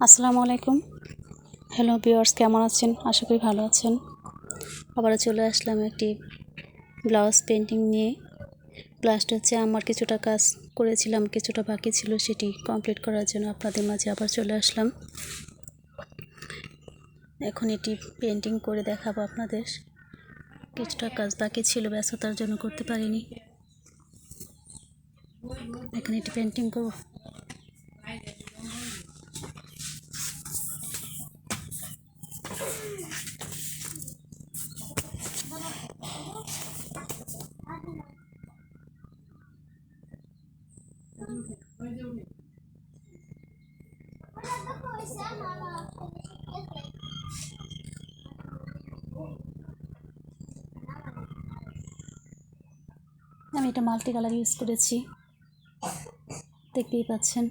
আসসালামু আলাইকুম। Hello viewers, কেমন আছেন? আশা করি ভালো আছেন। আবারও চলে আসলাম একটি ব্লাউজ পেন্টিং নিয়ে। ব্লাউজটা হচ্ছে আমার কিছুটা কাজ করেছিলাম, কিছুটা বাকি ছিল, সেটি কমপ্লিট করার জন্য আপনাদের মাঝে আবার চলে আসলাম। এখন এটি পেন্টিং করে দেখাবো আপনাদের। কিছুটা কাজ বাকি ছিল, ব্যস্ততার জন্য করতে পারিনি। এখন এটি পেন্টিং করব। আমি এটা মাল্টি কালার ইউজ করেছি, দেখতেই পাচ্ছেন।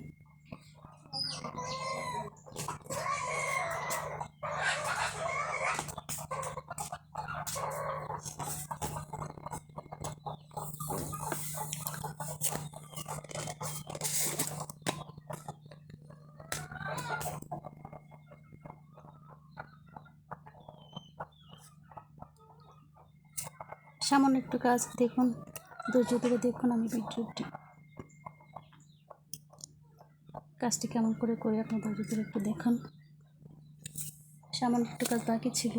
সামান্য একটু কাজ, দেখুন, ধৈর্য ধরে দেখুন আমি ভিডিওটি কাজটি কেমন করে করি, আপনি ধৈর্য ধরে একটু দেখুন। সামান্য একটু কাজ বাকি ছিল,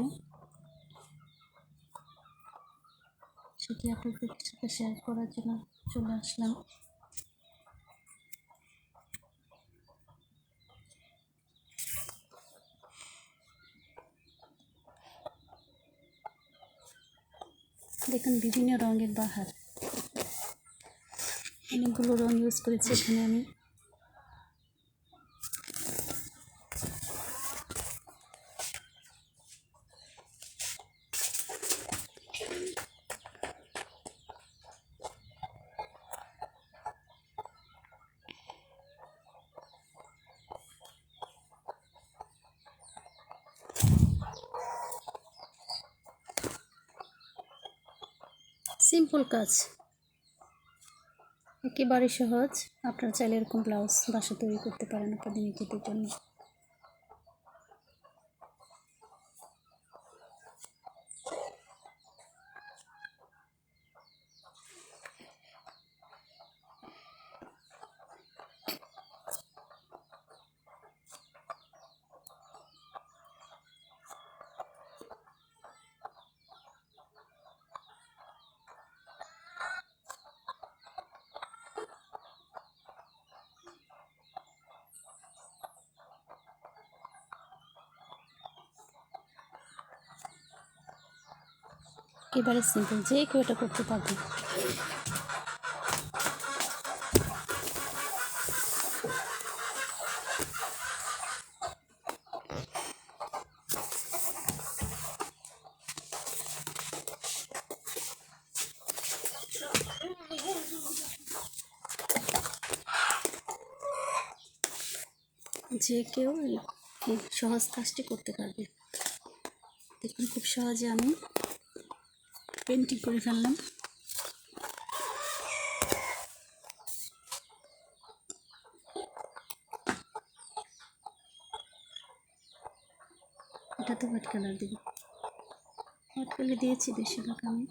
সেটি আপনাদের সাথে শেয়ার করার জন্য চলে আসলাম। দেখুন, বিভিন্ন রঙের বাহার, অনেকগুলো রঙ ইউজ করেছি এখানে আমি। সিম্পল কাজ, একেবারে সহজ। আপনারা চাইলে এরকম ব্লাউজ বাসা তৈরি করতে পারেন আপনাদের নিজেদের জন্য। একেবারে সিম্পল, যে কেউ এটা করতে পারবে। যে কেউ এই সহজ কাজটি করতে পারবে। দেখুন, খুব সহজে আমি পেন্টিং করে ফেললাম। এটাতে হোয়াইট কালার দিব, হোয়াইট কালার দিয়েছি বেশিরভাগ আমি।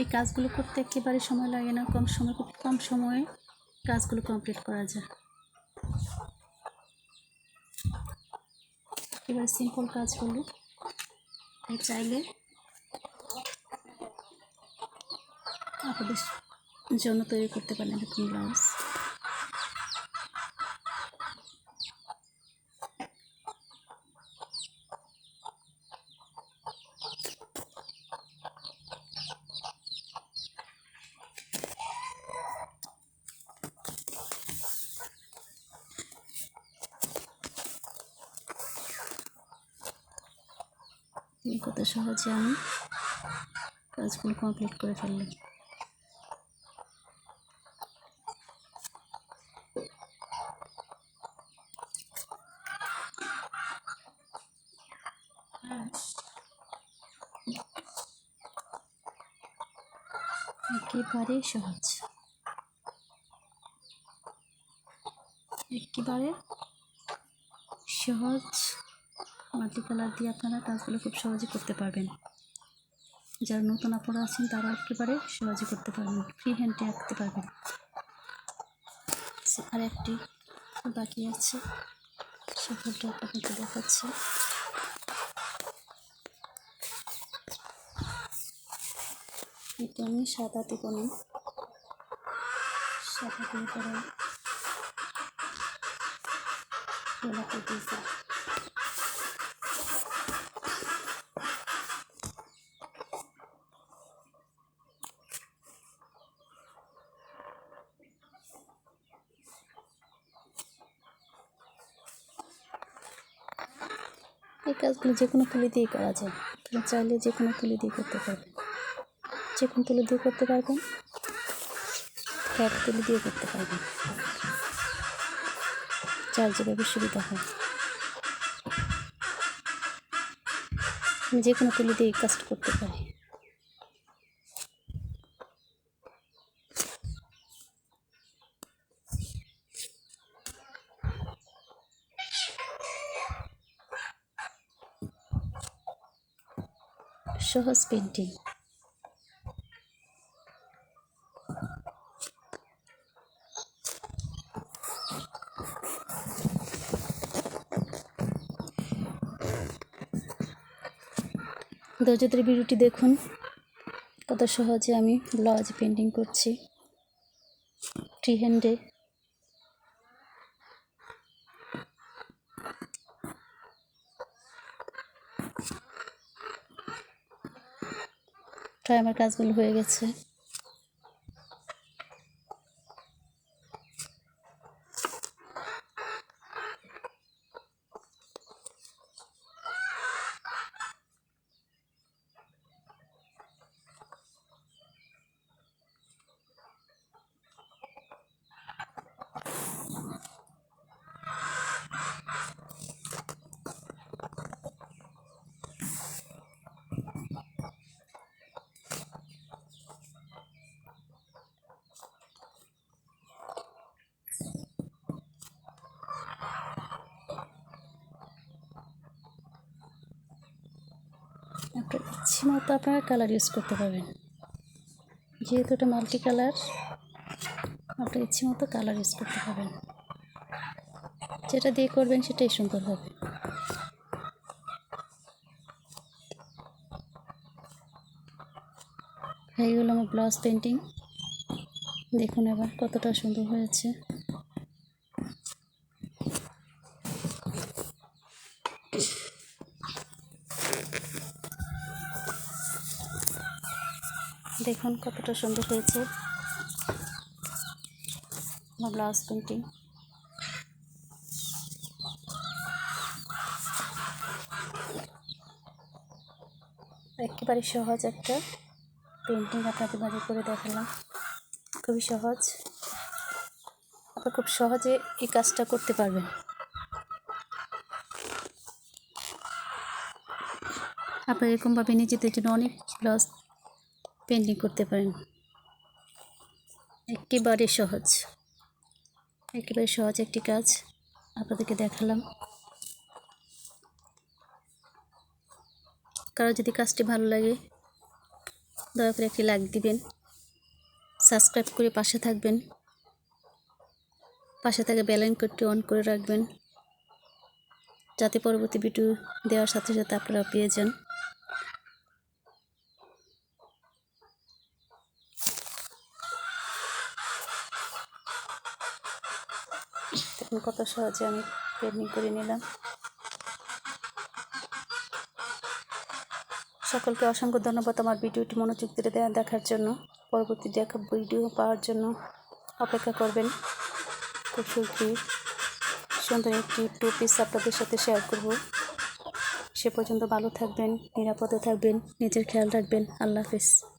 এই কাজগুলো করতে একেবারে সময় লাগে না, কম সময়, খুব কম সময়ে কাজগুলো কমপ্লিট করা যায়। এবার সিম্পল কাজগুলো চাইলে আপনাদের জন্য তৈরি করতে পারেন এরকম ব্লাউজ। কত সহজে আমি কাজগুলো কমপ্লিট করে ফেললাম। একেবারে সহজ, একেবারে সহজ। মাল্টি কালার দিয়ে আপনারা কাজগুলো খুব সহজে করতে পারবেন। যারা নতুন আপুরা আছেন তারা একেবারে সহজে করতে পারবেন, ফ্রি হ্যান্ডে আঁকতে পারবেন। আর একটি বাকি আছে, সেগুলোটা আপনাদেরকে দেখাচ্ছি। এটা আমি সাদাতে কোনো সাদা দিয়ে করে গোলাপি দিয়েছি। এই কাজগুলো যে কোনো তুলি দিয়ে করা যায়, আপনি চাইলে যে কোনো তুলি দিয়ে করতে পারবেন। যে কোনো তুলি দিয়ে করতে পারবেন, ফ্ল্যাট তুলি দিয়ে করতে পারবেন, যার যেভাবে সুবিধা হয়। আমি যে কোনো তুলি দিয়ে কাজ করতে পারি। সহজ পেন্টিং। ধৈর্য ধরে ভিডিওটি দেখুন, কত সহজে আমি ব্লাউজ পেন্টিং করছি ফ্রি হ্যান্ডে। প্রায় আমার কাজগুলো হয়ে গেছে। আপনার ইচ্ছে মতো আপনারা কালার ইউজ করতে পারবেন। যেহেতু এটা মাল্টি কালার, আপনার ইচ্ছে মতো কালার ইউজ করতে পারবেন। যেটা দিয়ে করবেন সেটাই সুন্দর হবে। এইগুলো আমার ব্লাউজ পেন্টিং। দেখুন এবার কতটা সুন্দর হয়েছে। দেখুন কতটা সুন্দর হয়েছে আমার ব্লাউজ পেন্টিং। একেবারে সহজ একটা পেন্টিং আপনাদের মাঝে করে দেখালাম। খুবই সহজ, আপনারা খুব সহজে এই কাজটা করতে পারবেন। আপনারা এরকমভাবে নিজেদের জন্য অনেক ব্লাউজ পেন্টিং করতে পারেন। একেবারে সহজ, একেবারে সহজ একটি কাজ আপনাদেরকে দেখালাম। কারো যদি কাজটি ভালো লাগে দয়া করে একটি লাইক দিবেন, সাবস্ক্রাইব করে পাশে থাকবেন, পাশে থাকা বেল আইকনটি অন করে রাখবেন, যাতে পরবর্তী ভিডিও দেওয়ার সাথে সাথে আপনারা পেয়ে যান। দেখুন কত সহজে আমি পেন্টিং করে নিলাম। সকলকে অসংখ্য ধন্যবাদ আমার ভিডিওটি মনোযোগ দিয়ে দেখার জন্য। পরবর্তী ভিডিও পাওয়ার জন্য অপেক্ষা করবেন। খুব শীঘ্রই সুন্দর একটি টু পিস আপনাদের সাথে শেয়ার করব। সে পর্যন্ত ভালো থাকবেন, নিরাপদে থাকবেন, নিজের খেয়াল রাখবেন। আল্লাহ হাফেজ।